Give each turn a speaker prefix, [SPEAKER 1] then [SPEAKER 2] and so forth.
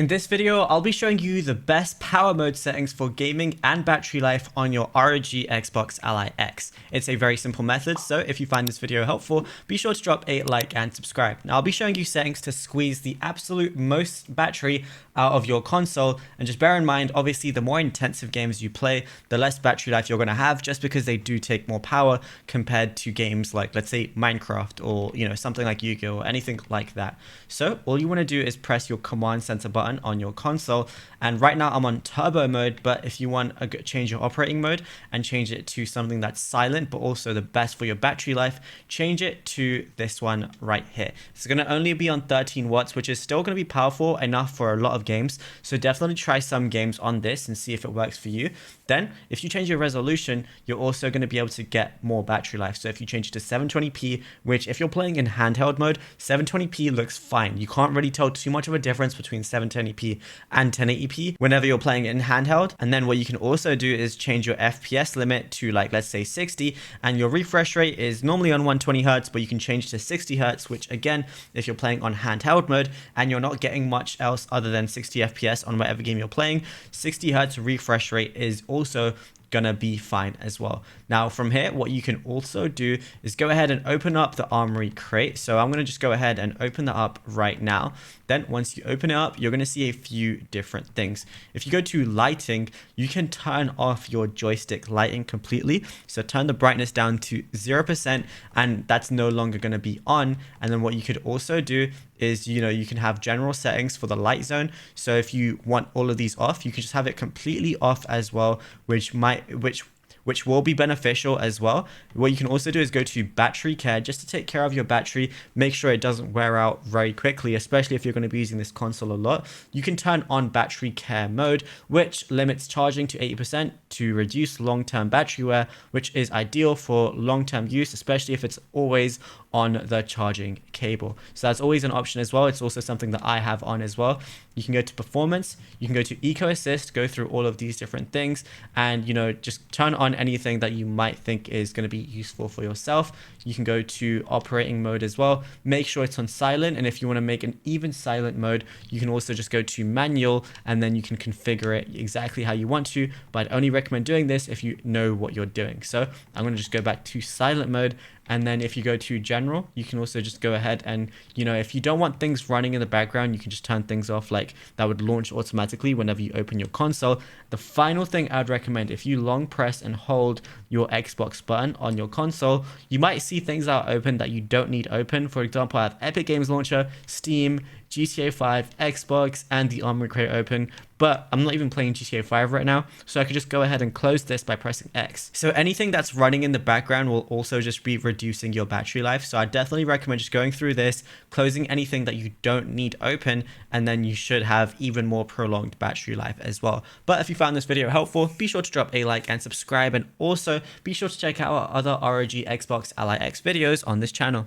[SPEAKER 1] In this video, I'll be showing you the best power mode settings for gaming and battery life on your ROG Xbox Ally X. It's a very simple method, so if you find this video helpful, be sure to drop a like and subscribe. Now, I'll be showing you settings to squeeze the absolute most battery out of your console, and just bear in mind, obviously, the more intensive games you play, the less battery life you're going to have, just because they do take more power compared to games like, let's say, Minecraft or, something like Yu-Gi-Oh! Or anything like that. So all you want to do is press your command center button on your console, and right now I'm on turbo mode, but if you want to change your operating mode and change it to something that's silent but also the best for your battery life, change it to this one right here. It's going to only be on 13 watts, which is still going to be powerful enough for a lot of games, so definitely try some games on this and see if it works for you. Then if you change your resolution, you're also going to be able to get more battery life. So if you change it to 720p, which if you're playing in handheld mode, 720p looks fine. You can't really tell too much of a difference between 720p and 1080p whenever you're playing in handheld. And then what you can also do is change your FPS limit to, like, let's say 60, and your refresh rate is normally on 120 hertz, but you can change to 60 hertz, which again, if you're playing on handheld mode and you're not getting much else other than 60 FPS on whatever game you're playing, 60 hertz refresh rate is also gonna be fine as well. Now from here, what you can also do is go ahead and open up the Armory crate. So I'm gonna just go ahead and open that up right now. Then once you open it up, you're gonna see a few different things. If you go to lighting, you can turn off your joystick lighting completely. So turn the brightness down to 0%, and that's no longer gonna be on. And then what you could also do is, you can have general settings for the light zone. So if you want all of these off, you can just have it completely off as well, which will be beneficial as well. What you can also do is go to battery care, just to take care of your battery, make sure it doesn't wear out very quickly, especially if you're going to be using this console a lot. You can turn on battery care mode, which limits charging to 80% to reduce long-term battery wear, which is ideal for long-term use, especially if it's always on the charging cable. So that's always an option as well. It's also something that I have on as well. You can go to performance, you can go to eco assist, go through all of these different things, and just turn on anything that you might think is going to be useful for yourself. You can go to operating mode as well, make sure it's on silent, and if you want to make an even silent mode, you can also just go to manual, and then you can configure it exactly how you want to, but I'd only recommend doing this if you know what you're doing. So I'm going to just go back to silent mode, and then if you go to general, you can also just go ahead and, if you don't want things running in the background, you can just turn things off, like that would launch automatically whenever you open your console. The final thing I'd recommend, if you long press and hold your Xbox button on your console, you might see things that are open that you don't need open. For example, I have Epic Games Launcher, Steam, GTA 5, Xbox, and the Armory crate open, but I'm not even playing GTA 5 right now, so I could just go ahead and close this by pressing X. So anything that's running in the background will also just be reducing your battery life, so I definitely recommend just going through this, closing anything that you don't need open, and then you should have even more prolonged battery life as well. But if you found this video helpful, be sure to drop a like and subscribe, and also be sure to check out our other ROG Xbox Ally X videos on this channel.